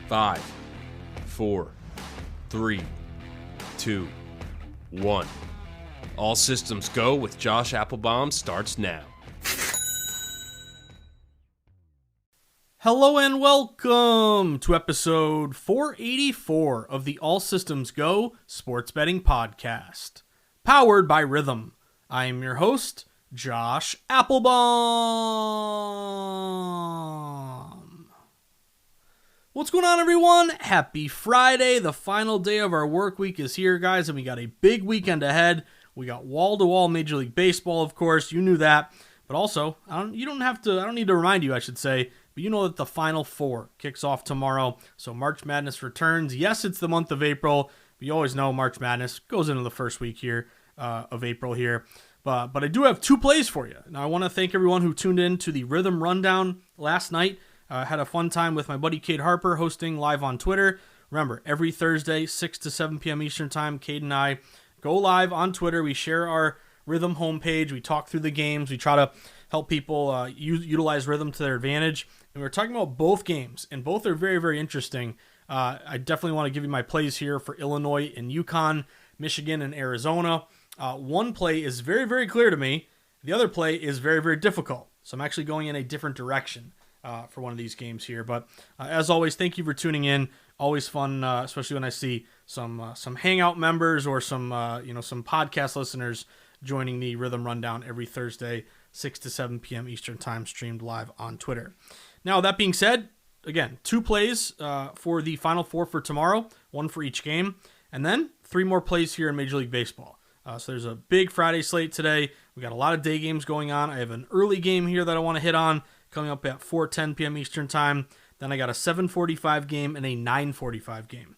5, 4, 3, 2, 1. All systems go with Josh Appelbaum starts now. Hello and welcome to episode 484 of the All Systems Go Sports Betting Podcast, powered by Rhythm. I am your host, Josh Appelbaum. What's going on, everyone? Happy Friday. The final day of our work week is here, guys, and we got a big weekend ahead. We got wall-to-wall Major League Baseball, of course. You knew that. But also, I don't need to remind you, I should say, but you know that the Final Four kicks off tomorrow. So March Madness returns. Yes, it's the month of April. But you always know March Madness goes into the first week here of April here. But I do have two plays for you. Now, I want to thank everyone who tuned in to the Rhythm Rundown last night. Had a fun time with my buddy Cade Harper hosting live on Twitter. Remember, every Thursday, 6 to 7 p.m. Eastern Time, Cade and I go live on Twitter. We share our Rhythm homepage. We talk through the games. We try to help people utilize Rhythm to their advantage. And we're talking about both games, and both are very, very interesting. I definitely want to give you my plays here for Illinois and UConn, Michigan and Arizona. One play is very, very clear to me. The other play is very, very difficult. So I'm actually going in a different direction for one of these games here. But as always, thank you for tuning in. Always fun, especially when I see some Hangout members or some podcast listeners joining the Rhythm Rundown every Thursday, 6 to 7 p.m. Eastern Time, streamed live on Twitter. Now, that being said, again, two plays for the Final Four for tomorrow, one for each game, and then three more plays here in Major League Baseball. So there's a big Friday slate today. We got a lot of day games going on. I have an early game here that I want to hit on coming up at 4:10 p.m. Eastern Time. Then I got a 7:45 game and a 9:45 game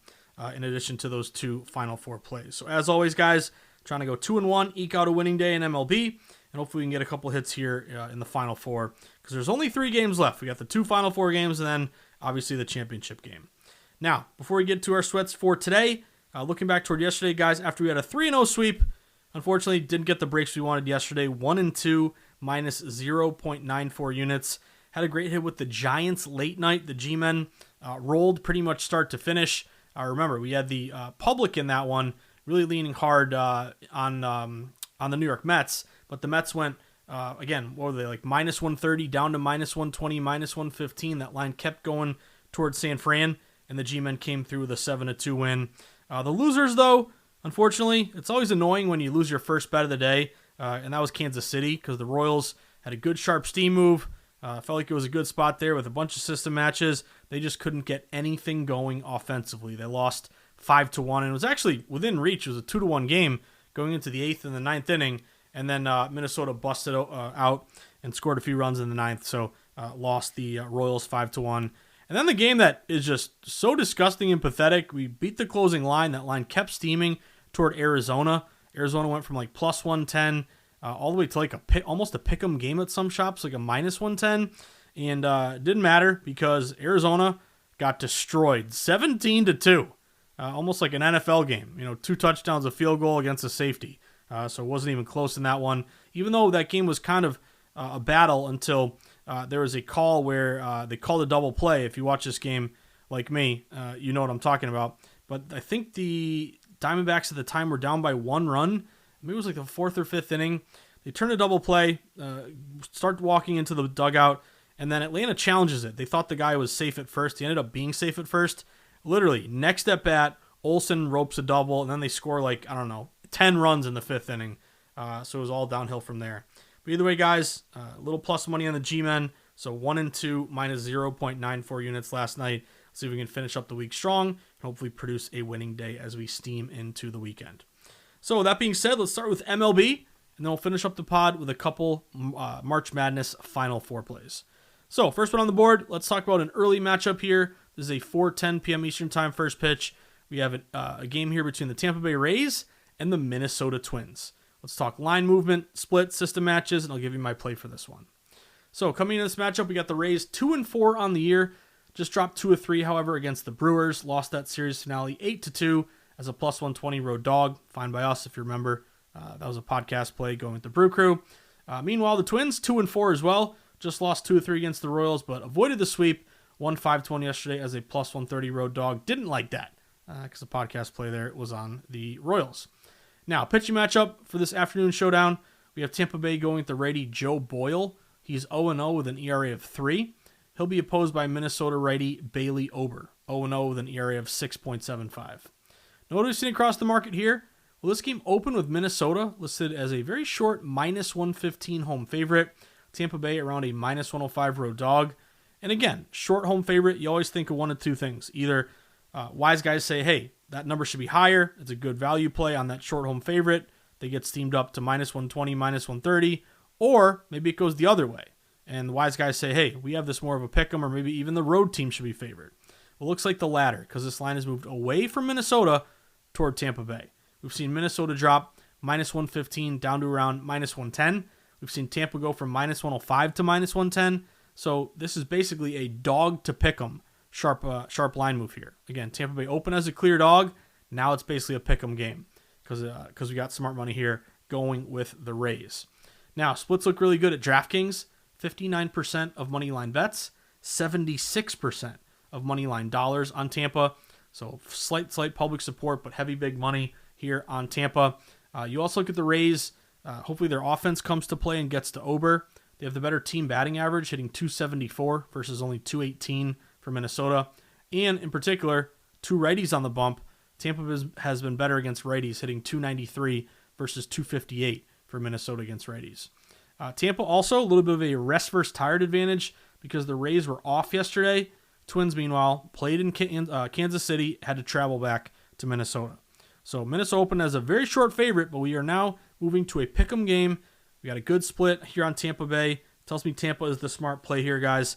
in addition to those two Final Four plays. So as always, guys, trying to go 2-1, eke out a winning day in MLB, and hopefully we can get a couple hits here in the Final Four because there's only 3 games left. We got the 2 Final Four games and then obviously the championship game. Now, before we get to our sweats for today, looking back toward yesterday, guys, after we had a 3-0 sweep, unfortunately didn't get the breaks we wanted yesterday. 1-2 minus 0.94 units. Had a great hit with the Giants late night. The G-Men rolled pretty much start to finish. Remember, we had the public in that one really leaning hard on the New York Mets, but the Mets went, again, what were they, like minus 130 down to minus 120, minus 115. That line kept going towards San Fran, and the G-Men came through with a 7-2 win. The losers, though, unfortunately, it's always annoying when you lose your first bet of the day, and that was Kansas City because the Royals had a good sharp steam move. Felt like it was a good spot there with a bunch of system matches. They just couldn't get anything going offensively. They lost 5-1, and it was actually within reach. It was a 2-1 game going into the 8th and the 9th inning, and then Minnesota busted out and scored a few runs in the 9th, so lost the Royals 5-1. And then the game that is just so disgusting and pathetic, we beat the closing line. That line kept steaming toward Arizona. Arizona went from like plus 110 all the way to like almost a pick'em game at some shops, like a minus 110. And it didn't matter because Arizona got destroyed 17-2. Almost like an NFL game, 2 touchdowns, a field goal against a safety. So it wasn't even close in that one, even though that game was kind of a battle until there was a call where they called a double play. If you watch this game like me, you know what I'm talking about. But I think the Diamondbacks at the time were down by 1 run. Maybe it was like the 4th or 5th inning. They turned a double play, start walking into the dugout, and then Atlanta challenges it. They thought the guy was safe at first. He ended up being safe at first. Literally, next at bat, Olsen ropes a double, and then they score 10 runs in the 5th inning. So it was all downhill from there. But either way, guys, a little plus money on the G-Men. So 1-2 minus 0.94 units last night. See if we can finish up the week strong and hopefully produce a winning day as we steam into the weekend. So with that being said, let's start with MLB, and then we'll finish up the pod with a couple March Madness Final Four plays. So first one on the board, let's talk about an early matchup here. This is a 4:10 p.m. Eastern Time first pitch. We have a game here between the Tampa Bay Rays and the Minnesota Twins. Let's talk line movement, split, system matches, and I'll give you my play for this one. So coming into this matchup, we got the Rays 2-4 on the year. Just dropped 2 of 3, however, against the Brewers. Lost that series finale 8-2 as a plus 120 road dog. Fine by us, if you remember. That was a podcast play going with the Brew Crew. Meanwhile, the Twins 2-4 as well. Just lost 2 of 3 against the Royals, but avoided the sweep. Won 5-1 yesterday as a plus 130 road dog. Didn't like that because the podcast play there was on the Royals. Now, pitching matchup for this afternoon showdown, we have Tampa Bay going with the righty Joe Boyle. He's 0-0 with an ERA of 3. He'll be opposed by Minnesota righty Bailey Ober, 0-0 with an ERA of 6.75. Now, what are we seeing across the market here? Well, this game opened with Minnesota listed as a very short minus 115 home favorite. Tampa Bay around a minus 105 road dog. And again, short home favorite, you always think of one of two things. Either wise guys say, hey, that number should be higher. It's a good value play on that short home favorite. They get steamed up to minus 120, minus 130. Or maybe it goes the other way. And the wise guys say, hey, we have this more of a pick'em, or maybe even the road team should be favored. Well, it looks like the latter, because this line has moved away from Minnesota toward Tampa Bay. We've seen Minnesota drop minus 115 down to around minus 110. We've seen Tampa go from minus 105 to minus 110. So this is basically a dog to pick'em sharp line move here. Again, Tampa Bay open as a clear dog. Now it's basically a pick'em game because we got smart money here going with the Rays. Now, splits look really good at DraftKings. 59% of moneyline bets, 76% of moneyline dollars on Tampa. So slight public support, but heavy big money here on Tampa. You also look at the Rays. Hopefully their offense comes to play and gets to Ober. They have the better team batting average, hitting 274 versus only 218 for Minnesota. And in particular, two righties on the bump. Tampa has been better against righties, hitting 293 versus 258 for Minnesota against righties. Tampa also a little bit of a rest versus tired advantage because the Rays were off yesterday. Twins, meanwhile, played in Kansas City, had to travel back to Minnesota. So Minnesota opened as a very short favorite, but we are now moving to a pick'em game. We got a good split here on Tampa Bay. Tells me Tampa is the smart play here, guys.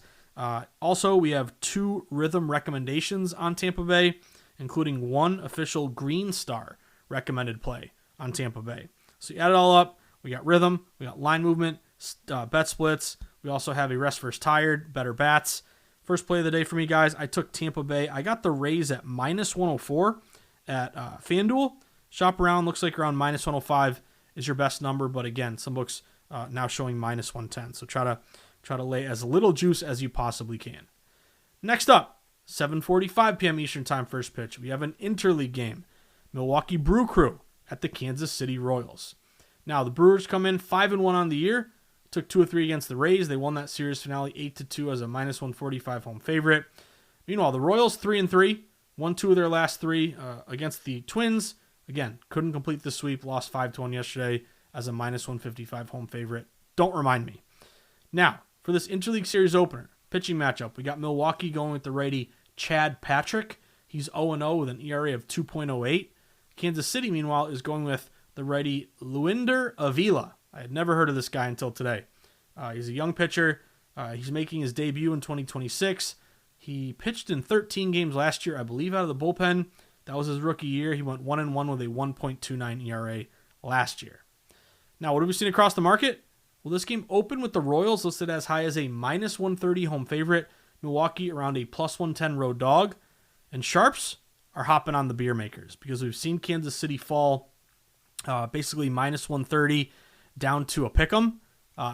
Also, we have 2 rhythm recommendations on Tampa Bay, including 1 official Green Star recommended play on Tampa Bay. So you add it all up, we got rhythm, we got line movement, bet splits. We also have a rest versus tired, better bats. First play of the day for me, guys, I took Tampa Bay. I got the Rays at minus 104 at FanDuel. Shop around, looks like around minus 105 is your best number, but again, some books now showing minus 110. So try to lay as little juice as you possibly can. Next up, 7:45 p.m. Eastern Time first pitch. We have an interleague game. Milwaukee Brew Crew at the Kansas City Royals. Now, the Brewers come in 5-1 on the year. Took 2 of 3 against the Rays. They won that series finale 8-2 as a minus 145 home favorite. Meanwhile, the Royals 3-3. Won 2 of their last 3 against the Twins. Again, couldn't complete the sweep. Lost 5-1 yesterday as a minus 155 home favorite. Don't remind me. Now, for this interleague series opener, pitching matchup, we got Milwaukee going with the righty Chad Patrick. He's 0-0 with an ERA of 2.08. Kansas City, meanwhile, is going with the righty Luinder Avila. I had never heard of this guy until today. He's a young pitcher. He's making his debut in 2026. He pitched in 13 games last year, I believe, out of the bullpen. That was his rookie year. He went 1-1 with a 1.29 ERA last year. Now, what have we seen across the market? Well, this game opened with the Royals listed as high as a minus 130 home favorite. Milwaukee around a plus 110 road dog. And sharps are hopping on the beer makers because we've seen Kansas City fall basically minus 130 down to a pick'em.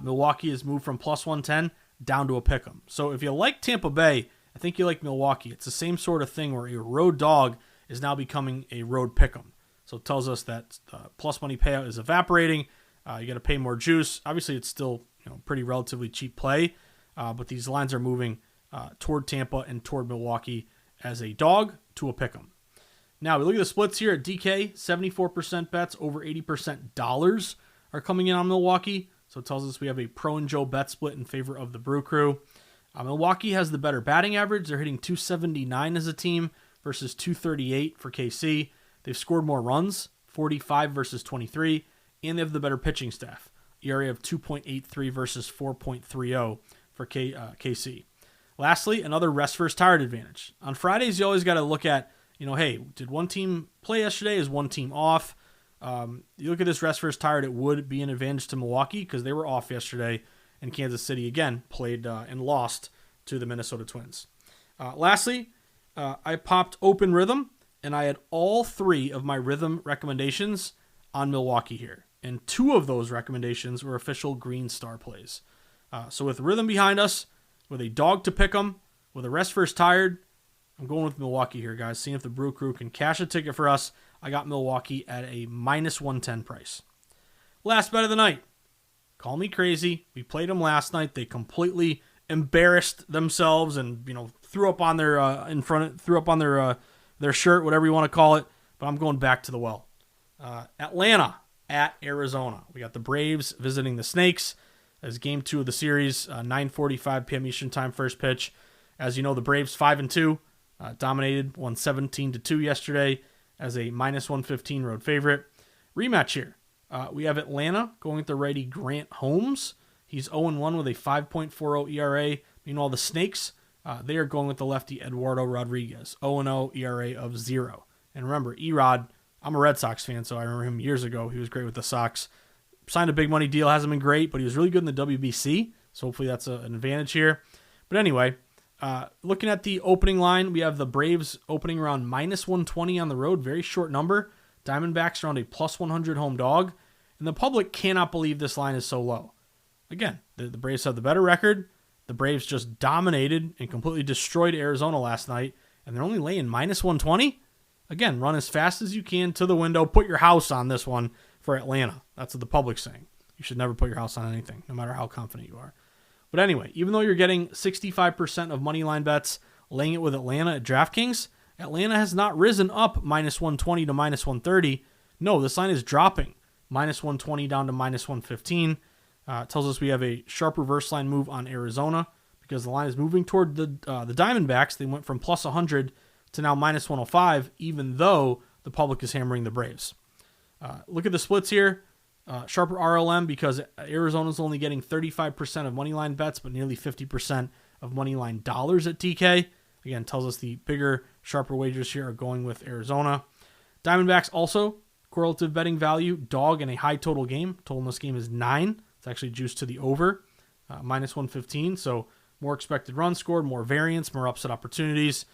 Milwaukee has moved from plus 110 down to a pick'em. So if you like Tampa Bay, I think you like Milwaukee. It's the same sort of thing where a road dog is now becoming a road pick'em. So it tells us that the plus money payout is evaporating. You got to pay more juice. Obviously, it's still pretty relatively cheap play, but these lines are moving toward Tampa and toward Milwaukee as a dog to a pick'em. Now, we look at the splits here at DK. 74% bets, over 80% dollars are coming in on Milwaukee. So it tells us we have a Pro and Joe bet split in favor of the Brew Crew. Milwaukee has the better batting average. They're hitting 279 as a team versus 238 for KC. They've scored more runs, 45 versus 23, and they have the better pitching staff. ERA of 2.83 versus 4.30 for KC. Lastly, another rest versus tired advantage. On Fridays, you always got to look at, hey, did one team play yesterday? Is one team off? You look at this rest versus tired, it would be an advantage to Milwaukee because they were off yesterday, and Kansas City, again, played and lost to the Minnesota Twins. Lastly, I popped open rhythm, and I had all 3 of my rhythm recommendations on Milwaukee here. And 2 of those recommendations were official Green Star plays. So with rhythm behind us, with a dog to pick 'em, with a rest first tired, I'm going with Milwaukee here, guys. Seeing if the Brew Crew can cash a ticket for us. I got Milwaukee at a minus 110 price. Last bet of the night. Call me crazy. We played them last night. They completely embarrassed themselves and threw up on their their shirt, whatever you want to call it. But I'm going back to the well. Atlanta at Arizona. We got the Braves visiting the Snakes as game 2 of the series. 9:45 p.m. Eastern Time, first pitch. As you know, the Braves 5-2, dominated, won 17-2 yesterday as a minus 115 road favorite. Rematch here. We have Atlanta going with the righty Grant Holmes. He's 0-1 with a 5.40 ERA. Meanwhile, the Snakes, they are going with the lefty Eduardo Rodriguez, 0-0 ERA of 0. And remember, Erod, I'm a Red Sox fan, so I remember him years ago. He was great with the Sox. Signed a big money deal, hasn't been great, but he was really good in the WBC, so hopefully that's an advantage here. But anyway, looking at the opening line, we have the Braves opening around minus 120 on the road, very short number. Diamondbacks around a plus 100 home dog, and the public cannot believe this line is so low. Again, the Braves have the better record. The Braves just dominated and completely destroyed Arizona last night, and they're only laying minus 120? Again, run as fast as you can to the window. Put your house on this one for Atlanta. That's what the public's saying. You should never put your house on anything, no matter how confident you are. But anyway, even though you're getting 65% of money line bets, laying it with Atlanta at DraftKings, Atlanta has not risen up minus 120 to minus 130. No, this line is dropping minus 120 down to minus 115. It tells us we have a sharp reverse line move on Arizona because the line is moving toward the Diamondbacks. They went from plus 100 to now minus 105, even though the public is hammering the Braves. Look at the splits here. Sharper RLM because Arizona's only getting 35% of money line bets, but nearly 50% of money line dollars at DK. Again, tells us the bigger, sharper wagers here are going with Arizona. Diamondbacks also, correlative betting value, dog in a high total game. Total in this game is 9. It's actually juiced to the over, minus 115. So more expected runs scored, more variance, more upset opportunities.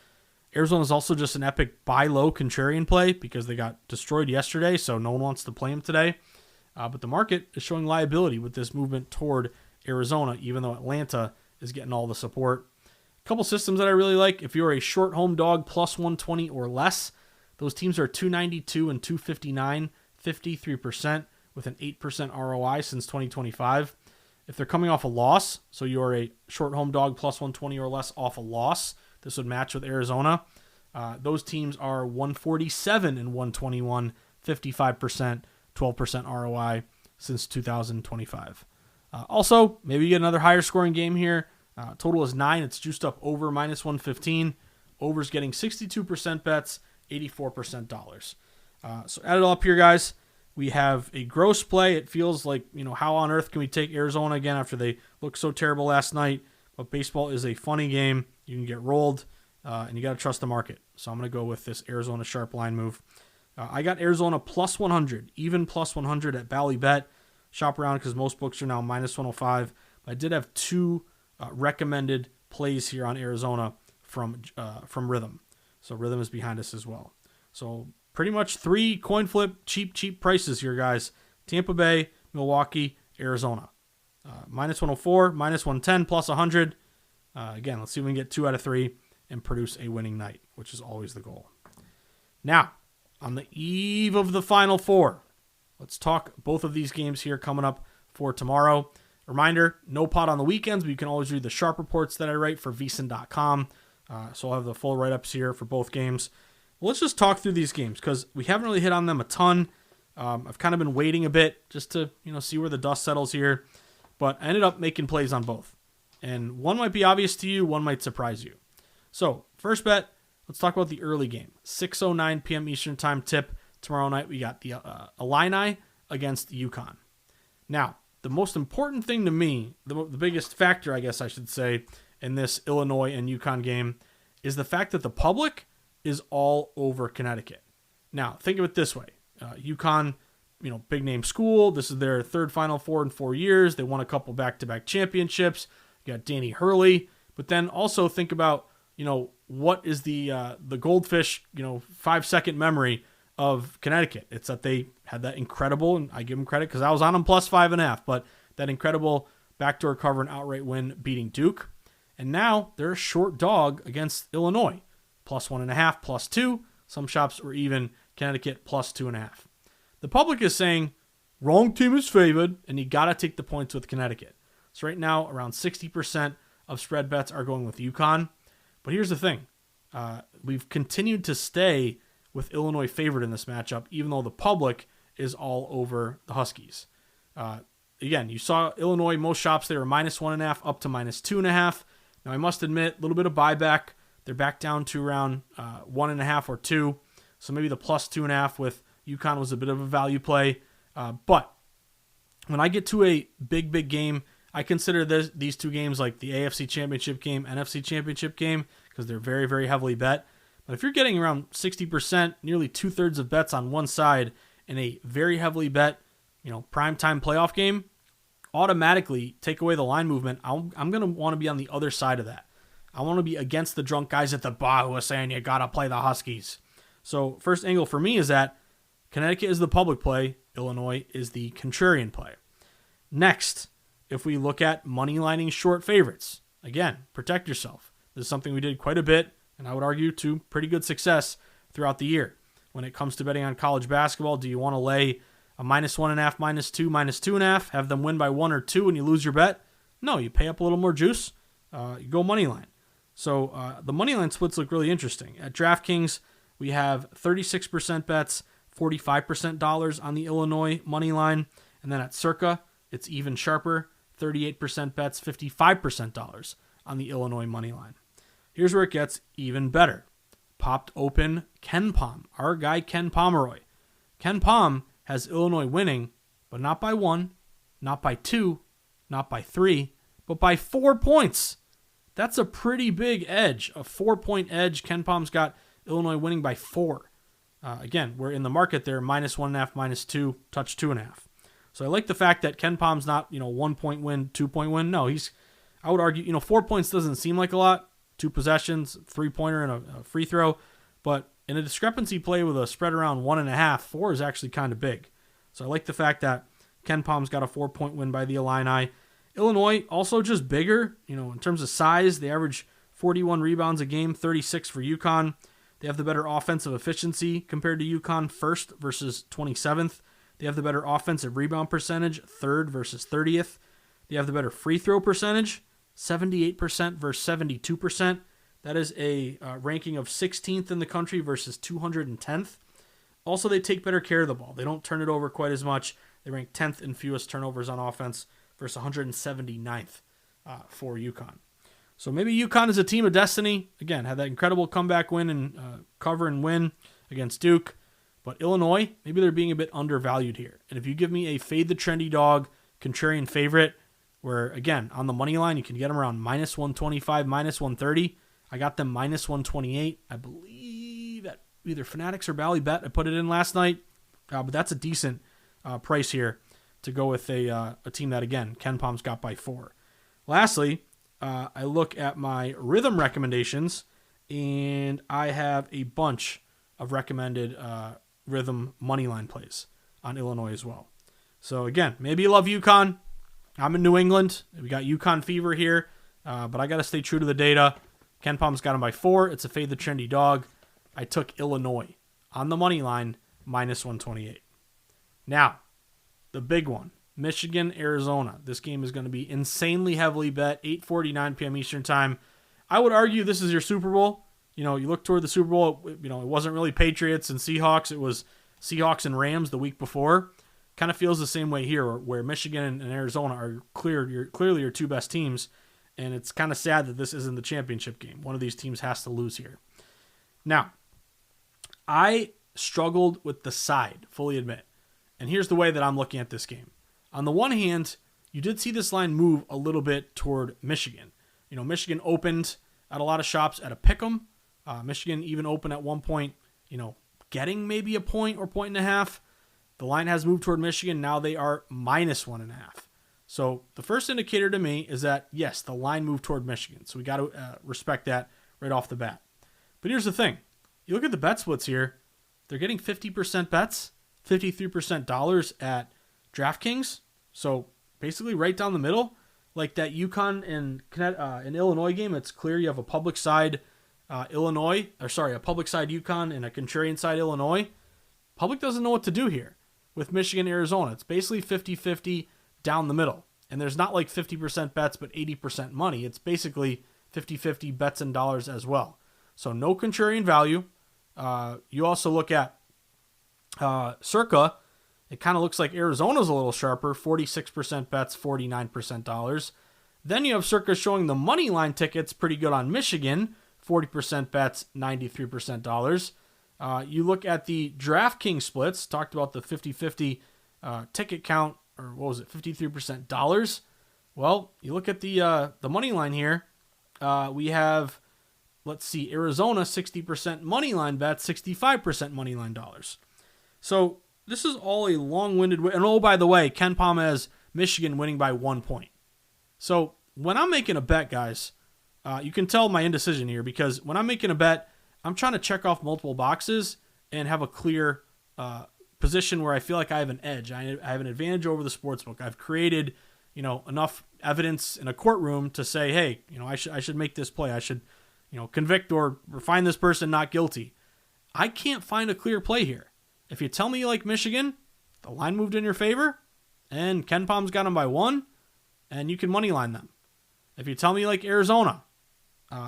Arizona is also just an epic buy low contrarian play because they got destroyed yesterday, so no one wants to play them today. But the market is showing liability with this movement toward Arizona, even though Atlanta is getting all the support. A couple systems that I really like. If you're a short home dog plus 120 or less, those teams are 292 and 259, 53% with an 8% ROI since 2025. If they're coming off a loss, so you're a short home dog plus 120 or less off a loss, this would match with Arizona. Those teams are 147 and 121, 55%, 12% ROI since 2025. Also, maybe you get another higher scoring game here. Total is 9. It's juiced up over minus 115. Over's getting 62% bets, 84% dollars. So add it all up here, guys. We have a gross play. It feels like, how on earth can we take Arizona again after they looked so terrible last night? But baseball is a funny game. You can get rolled, and you got to trust the market. So I'm going to go with this Arizona sharp line move. I got Arizona plus 100, even plus 100 at Bally Bet. Shop around because most books are now minus 105. But I did have 2 recommended plays here on Arizona from Rhythm. So Rhythm is behind us as well. So pretty much 3 coin flip, cheap prices here, guys. Tampa Bay, Milwaukee, Arizona. Minus 104, minus 110, plus 100. Again, let's see if we can get 2 out of 3 and produce a winning night, which is always the goal. Now, on the eve of the Final Four, let's talk both of these games here coming up for tomorrow. Reminder, no pot on the weekends, but you can always read the sharp reports that I write for vsin.com. So I'll have the full write-ups here for both games. Well, let's just talk through these games because we haven't really hit on them a ton. I've kind of been waiting a bit just to see where the dust settles here. But I ended up making plays on both. And one might be obvious to you, one might surprise you. So, first bet, let's talk about the early game. 6:09 p.m. Eastern Time tip. Tomorrow night we got the Illini against UConn. Now, the most important thing to me, the biggest factor, I guess I should say, in this Illinois and UConn game is the fact that the public is all over Connecticut. Now, think of it this way. UConn, big name school. This is their third Final Four in 4 years. They won a couple back-to-back championships. You got Danny Hurley. But then also think about, what is the goldfish, 5-second memory of Connecticut. It's that they had that incredible, and I give them credit because I was on them plus 5.5, but that incredible backdoor cover and outright win beating Duke. And now they're a short dog against Illinois. +1.5, +2. Some shops were even Connecticut +2.5. The public is saying, wrong team is favored, and you got to take the points with Connecticut. So right now, around 60% of spread bets are going with UConn. But here's the thing. We've continued to stay with Illinois favored in this matchup, even though the public is all over the Huskies. Again, you saw Illinois, most shops, they were -1.5 up to -2.5. Now, I must admit, a little bit of buyback. They're back down to around 1.5 or 2. So maybe the +2.5 with UConn was a bit of a value play. But when I get to a big game, I consider these two games like the AFC Championship game, NFC Championship game, because they're very, very heavily bet. But if you're getting around 60%, nearly 2/3 of bets on one side in a very heavily bet, primetime playoff game, automatically take away the line movement. I'm going to want to be on the other side of that. I want to be against the drunk guys at the bar who are saying you got to play the Huskies. So first angle for me is that Connecticut is the public play. Illinois is the contrarian play. Next, if we look at money lining short favorites, again, protect yourself. This is something we did quite a bit, and I would argue to pretty good success throughout the year. When it comes to betting on college basketball, do you want to lay a -1.5, -2, -2.5, have them win by 1 or 2 and you lose your bet? No, you pay up a little more juice, you go money line. So the money line splits look really interesting. At DraftKings, we have 36% bets, 45% dollars on the Illinois money line. And then at Circa, it's even sharper, 38% bets, 55% dollars on the Illinois money line. Here's where it gets even better. Popped open KenPom, our guy Ken Pomeroy. KenPom has Illinois winning, but not by 1, not by 2, not by 3, but by 4 points. That's a pretty big edge, a 4-point edge. KenPom's got Illinois winning by 4. Again, we're in the market there, -1.5, -2, touch 2.5. So I like the fact that KenPom's not, 1-point win, 2-point win. No, I would argue, 4 points doesn't seem like a lot. 2 possessions, 3-pointer, and a free throw. But in a discrepancy play with a spread around 1.5, 4 is actually kind of big. So I like the fact that KenPom's got a 4-point win by the Illini. Illinois, also just bigger. In terms of size, they average 41 rebounds a game, 36 for UConn. They have the better offensive efficiency compared to UConn, 1st versus 27th. They have the better offensive rebound percentage, 3rd versus 30th. They have the better free throw percentage, 78% versus 72%. That is a ranking of 16th in the country versus 210th. Also, they take better care of the ball. They don't turn it over quite as much. They rank 10th in fewest turnovers on offense versus 179th for UConn. So maybe UConn is a team of destiny. Again, had that incredible comeback win and cover and win against Duke. But Illinois, maybe they're being a bit undervalued here. And if you give me a fade the trendy dog, contrarian favorite, where, again, on the money line, you can get them around -125, -130. I got them -128. I believe at either Fanatics or Bally Bet. I put it in last night. But that's a decent price here to go with a team that, again, KenPom's got by 4. Lastly, I look at my rhythm recommendations, and I have a bunch of recommended rhythm moneyline plays on Illinois as well. So again, maybe you love UConn. I'm in New England. We got UConn fever here, but I got to stay true to the data. KenPom's got him by 4. It's a fade the trendy dog. I took Illinois on the money line, -128. Now, the big one. Michigan, Arizona. This game is going to be insanely heavily bet, 8:49 p.m. Eastern time. I would argue this is your Super Bowl. You look toward the Super Bowl, it wasn't really Patriots and Seahawks. It was Seahawks and Rams the week before. Kind of feels the same way here, where Michigan and Arizona are clearly your 2 best teams, and it's kind of sad that this isn't the championship game. One of these teams has to lose here. Now, I struggled with the side, fully admit. And here's the way that I'm looking at this game. On the one hand, you did see this line move a little bit toward Michigan. Michigan opened at a lot of shops at a pick'em. Michigan even opened at one point, getting maybe a point or 1.5. The line has moved toward Michigan. Now they are -1.5. So the first indicator to me is that, yes, the line moved toward Michigan. So we got to respect that right off the bat. But here's the thing. You look at the bet splits here. They're getting 50% bets, 53% dollars at DraftKings. So basically right down the middle. like that UConn and Illinois game, it's clear you have a public side a public side UConn and a contrarian side Illinois. Public doesn't know what to do here with Michigan, Arizona. It's basically 50-50 down the middle. And there's not like 50% bets, but 80% money. It's basically 50-50 bets and dollars as well. So no contrarian value. You also look at Circa. It kind of looks like Arizona's a little sharper, 46% bets, 49% dollars. Then you have Circa showing the money line tickets pretty good on Michigan, 40% bets, 93% dollars. You look at the DraftKings splits, talked about the 50-50 ticket count, or what was it, 53% dollars. Well, you look at the money line here. We have, let's see, Arizona 60% money line bets, 65% money line dollars. So this is all a long-winded way. And oh, by the way, Ken Palm has Michigan winning by 1 point. So when I'm making a bet, guys, you can tell my indecision here, because when I'm making a bet, I'm trying to check off multiple boxes and have a clear position where I feel like I have an edge. I have an advantage over the sportsbook. I've created, enough evidence in a courtroom to say, hey, I should make this play. I should, convict or find this person not guilty. I can't find a clear play here. If you tell me you like Michigan, the line moved in your favor, and Ken Palm's got them by 1, and you can money line them. If you tell me you like Arizona,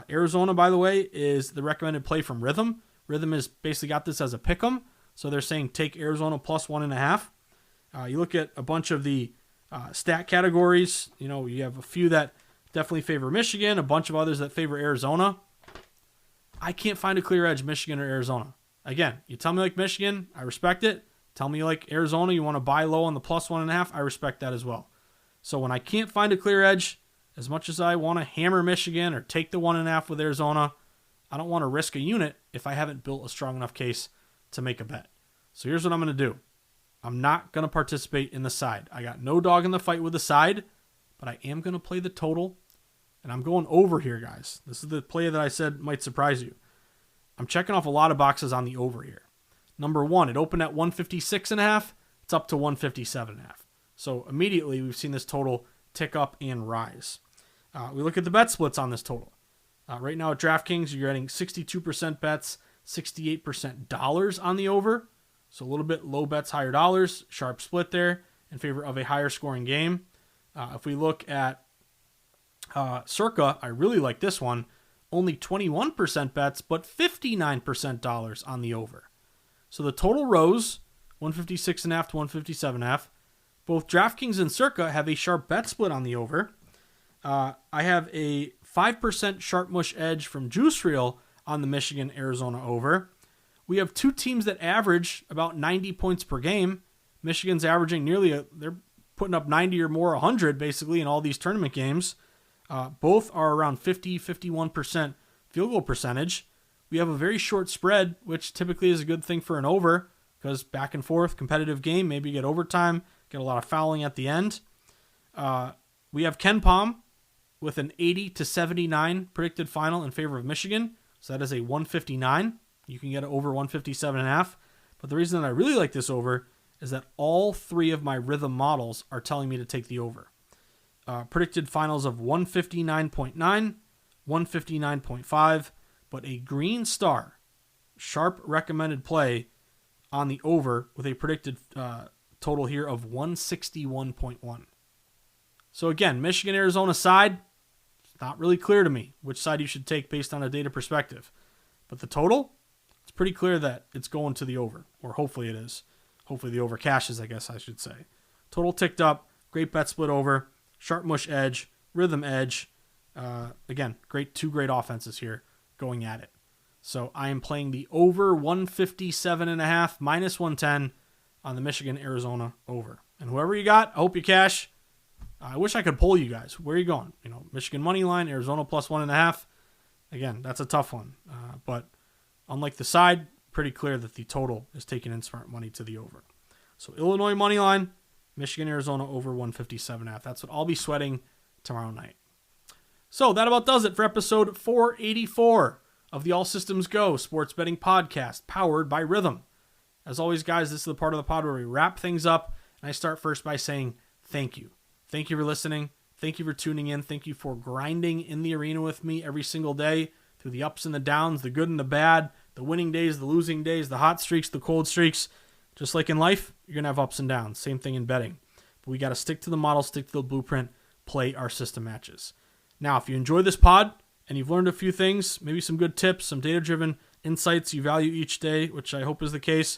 Arizona, by the way, is the recommended play from Rhythm. Rhythm has basically got this as a pick'em, so they're saying take Arizona plus 1.5. You look at a bunch of the stat categories. You have a few that definitely favor Michigan, a bunch of others that favor Arizona. I can't find a clear edge, Michigan or Arizona. Again, you tell me you like Michigan, I respect it. Tell me you like Arizona, you want to buy low on the plus 1.5, I respect that as well. So when I can't find a clear edge, as much as I want to hammer Michigan or take the 1.5 with Arizona, I don't want to risk a unit if I haven't built a strong enough case to make a bet. So here's what I'm going to do. I'm not going to participate in the side. I got no dog in the fight with the side, but I am going to play the total, and I'm going over here, guys. This is the play that I said might surprise you. I'm checking off a lot of boxes on the over here. Number 1, it opened at 156.5. It's up to 157.5. So immediately we've seen this total tick up and rise. We look at the bet splits on this total. Right now at DraftKings, you're getting 62% bets, 68% dollars on the over. So a little bit low bets, higher dollars. Sharp split there in favor of a higher scoring game. If we look at Circa, I really like this one. Only 21% bets, but 59% dollars on the over. So the total rose, 156.5 to 157.5. Both DraftKings and Circa have a sharp bet split on the over. I have a 5% sharp mush edge from Juice Reel on the Michigan-Arizona over. We have two teams that average about 90 points per game. Michigan's averaging they're putting up 90 or more, 100 basically in all these tournament games. Both are around 50-51% field goal percentage. We have a very short spread, which typically is a good thing for an over, because back and forth, competitive game, maybe you get overtime, get a lot of fouling at the end. We have Ken Palm with an 80-79 predicted final in favor of Michigan. So that is a 159. You can get it over 157.5. But the reason that I really like this over is that all three of my Rhythm models are telling me to take the over. Predicted finals of 159.9, 159.5, but a green star, sharp recommended play on the over with a predicted total here of 161.1. So again, Michigan-Arizona side, it's not really clear to me which side you should take based on a data perspective. But the total, it's pretty clear that it's going to the over, or hopefully it is. Hopefully the over cashes, I guess I should say. Total ticked up, great bet split over, sharp mush edge, rhythm edge. Again, two great offenses here going at it. So I am playing the over 157.5 minus 110 on the Michigan-Arizona over. And whoever you got, I hope you cash. I wish I could poll you guys. Where are you going? Michigan money line, Arizona plus 1.5. Again, that's a tough one. But unlike the side, pretty clear that the total is taking in smart money to the over. So Illinois money line, Michigan, Arizona over 157.5. That's what I'll be sweating tomorrow night. So that about does it for episode 484 of the All Systems Go Sports Betting Podcast, powered by Rhythm. As always, guys, this is the part of the pod where we wrap things up, and I start first by saying thank you. Thank you for listening. Thank you for tuning in. Thank you for grinding in the arena with me every single day through the ups and the downs, the good and the bad, the winning days, the losing days, the hot streaks, the cold streaks. Just like in life, you're going to have ups and downs. Same thing in betting. But we got to stick to the model, stick to the blueprint, play our system matches. Now, if you enjoy this pod and you've learned a few things, maybe some good tips, some data-driven insights you value each day, which I hope is the case,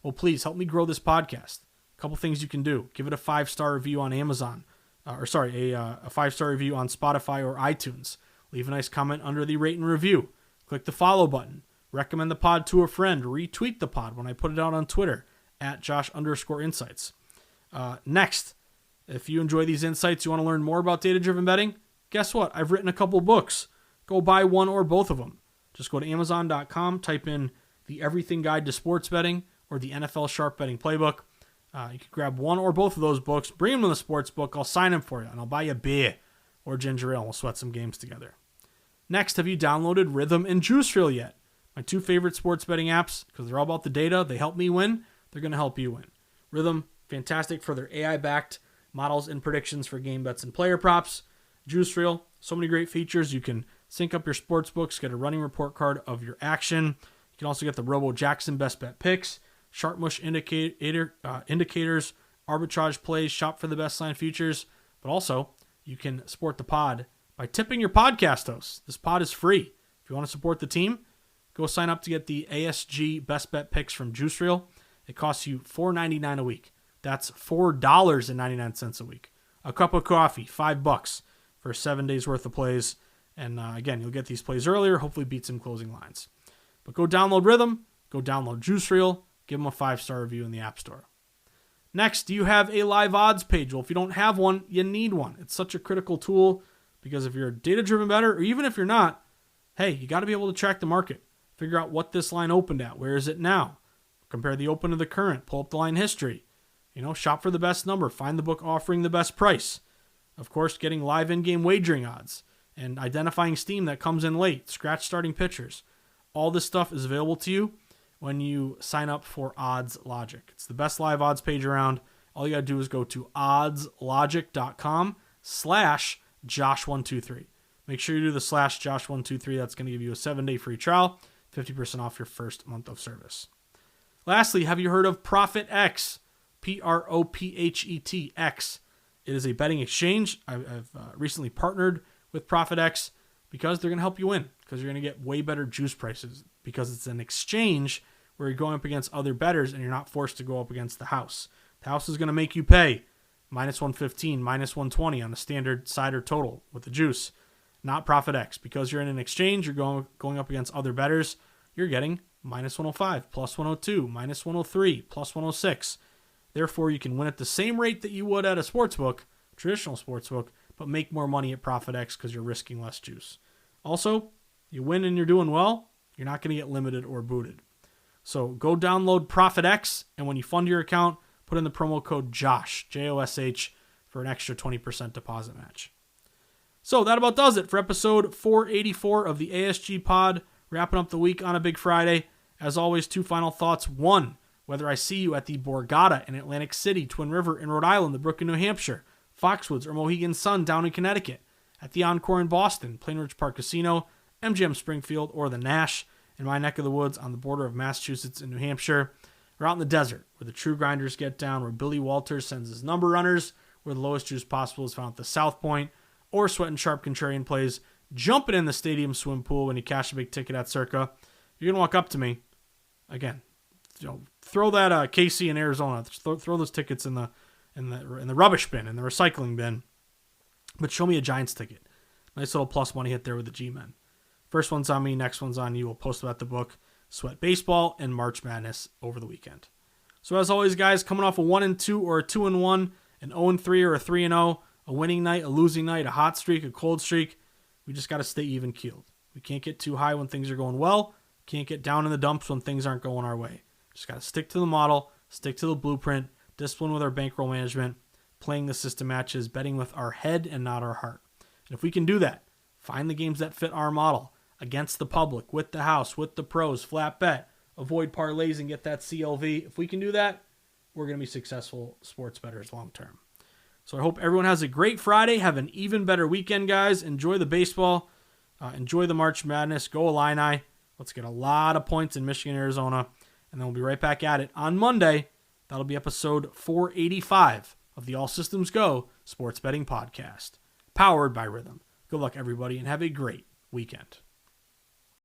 well, please help me grow this podcast. A couple things you can do. Give it a 5-star review on Amazon. A 5-star review on Spotify or iTunes. Leave a nice comment under the rate and review. Click the follow button. Recommend the pod to a friend. Retweet the pod when I put it out on Twitter at Josh_insights. Next, if you enjoy these insights, you want to learn more about data-driven betting, guess what? I've written a couple books. Go buy one or both of them. Just go to Amazon.com, type in the Everything Guide to Sports Betting or the NFL Sharp Betting Playbook. You can grab one or both of those books, bring them to the sports book, I'll sign them for you, and I'll buy you a beer or ginger ale, and we'll sweat some games together. Next, have you downloaded Rhythm and Juice Reel yet? My two favorite sports betting apps, because they're all about the data. They help me win. They're going to help you win. Rhythm, fantastic for their AI-backed models and predictions for game bets and player props. Juice Reel, so many great features. You can sync up your sports books, get a running report card of your action. You can also get the Robo Jackson Best Bet Picks, Sharpmush indicators, arbitrage plays, shop for the best line futures. But also, you can support the pod by tipping your podcast hosts. This pod is free. If you want to support the team, go sign up to get the ASG Best Bet Picks from Juice Reel. It costs you $4.99 a week. That's $4.99 a week. A cup of coffee, $5 for 7 days worth of plays. And again, you'll get these plays earlier, hopefully beat some closing lines. But go download Rhythm, go download Juice Reel, give them a 5-star review in the App Store. Next, do you have a live odds page? Well, if you don't have one, you need one. It's such a critical tool because if you're a data-driven bettor, or even if you're not, hey, you got to be able to track the market. Figure out what this line opened at. Where is it now? Compare the open to the current. Pull up the line history. Shop for the best number. Find the book offering the best price. Of course, getting live in-game wagering odds and identifying steam that comes in late. Scratch starting pitchers. All this stuff is available to you when you sign up for Odds Logic. It's the best live odds page around. All you got to do is go to oddslogic.com/Josh123. Make sure you do the /Josh123. That's going to give you a 7-day free trial, 50% off your first month of service. Lastly, have you heard of ProfitX? PROPHETX. It is a betting exchange. I've recently partnered with ProfitX because they're going to help you win, because you're going to get way better juice prices, because it's an exchange where you're going up against other bettors and you're not forced to go up against the house. The house is going to make you pay -115, -120 on a standard side or total with the juice. Not ProfitX. Because you're in an exchange, you're going up against other bettors, you're getting -105, +102, -103, +106. Therefore, you can win at the same rate that you would at a sportsbook, traditional sportsbook, but make more money at ProfitX because you're risking less juice. Also, you win and you're doing well, you're not going to get limited or booted. So go download ProfitX, and when you fund your account, put in the promo code JOSH, JOSH, for an extra 20% deposit match. So that about does it for episode 484 of the ASG pod, wrapping up the week on a big Friday. As always, 2 final thoughts. 1, whether I see you at the Borgata in Atlantic City, Twin River in Rhode Island, the Brook in New Hampshire, Foxwoods or Mohegan Sun down in Connecticut, at the Encore in Boston, Plainridge Park Casino, MGM Springfield, or the Nash in my neck of the woods on the border of Massachusetts and New Hampshire, or out in the desert where the true grinders get down, where Billy Walters sends his number runners, where the lowest juice possible is found at the South Point, or sweating sharp contrarian plays, jumping in the stadium swim pool when you cash a big ticket at Circa. You're going to walk up to me. Again, throw that KC in Arizona. Throw those tickets in the rubbish bin, in the recycling bin. But show me a Giants ticket. Nice little plus money hit there with the G-Men. First one's on me, next one's on you. We'll post about the book, Sweat Baseball, and March Madness over the weekend. So as always, guys, coming off a 1-2 or a 2-1, an 0-3 or a 3-0, a winning night, a losing night, a hot streak, a cold streak, we just got to stay even keeled. We can't get too high when things are going well. Can't get down in the dumps when things aren't going our way. Just got to stick to the model, stick to the blueprint, discipline with our bankroll management, playing the system matches, betting with our head and not our heart. And if we can do that, find the games that fit our model against the public, with the house, with the pros, flat bet, avoid parlays and get that CLV. If we can do that, we're going to be successful sports bettors long term. So I hope everyone has a great Friday. Have an even better weekend, guys. Enjoy the baseball. Enjoy the March Madness. Go Illini. Let's get a lot of points in Michigan, Arizona. And then we'll be right back at it on Monday. That'll be episode 485 of the All Systems Go Sports Betting Podcast, powered by Rhythm. Good luck, everybody, and have a great weekend.